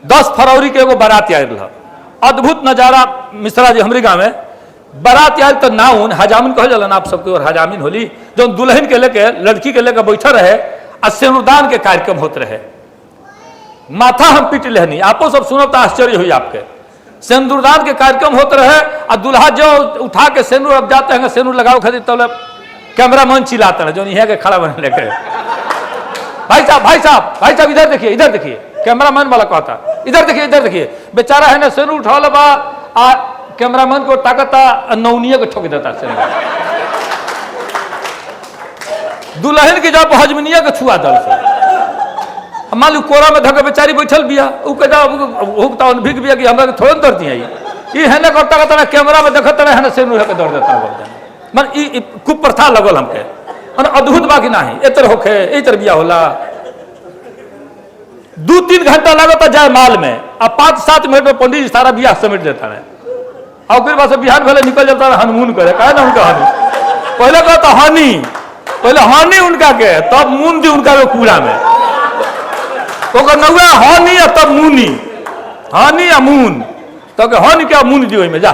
10 फरवरी के एगो बारात आयल रहा, अद्भुत नजारा मिश्रा जी हमारे गाँव में बारात आयल तो नाउन हजामिन कह जलन आप सबके और हजामिन होली जो दुल्हन के लेके लड़की के लेके बैठा रहे और सिंदूरदान के कार्यक्रम होते रहे। माथा हम पीट लेनी, आपो सब सुनो तो आश्चर्य हुई आपके। सिंदूरदान के कार्यक्रम होते रहे और दूल्हा जो उठा के सिंदूर अब जाते हैं सिंदूर लगाओ खातिर तो कैमरा मैन चिल्लाते हैं जो यहाँ के खड़ा बने लेके भाई साहब भाई साहब भाई साहब इधर देखिए कैमरा मैन वाला कहता इधर देखिए बेचारा है ना सिंदूर उठा बा आ कैमरा मैन को ताकता नौनिया को ठोक देता दुल्हन की जब हजमनिया के छुआ दल से मान लो कोरा में धके बेचारी बैठल बिया उ कहता हुकता भीग बिया कि हमरा के थोड़न दर्द आई ई है ना करता ना कैमरा में देखत ना है ना सिंदूर के दर्द देता मन ई कुप्रथा लगल हमके और अद्भुत बाकी नहीं एतर होखे एतर बिया होला 2-3 घंटा लगता जाए माल में अब 5-7 मिनट में पंडित जी सारा बिया समेट देता है और फिर बस बिहार भले निकल जाता है हनीमून करे कहे ना उनका हनी पहले कहता हनी पहले हनी उनका के तब मून दी उनका कूड़ा में तो नौआ हनी तब मूनी हनी या मून तो हनी क्या मून दी में जा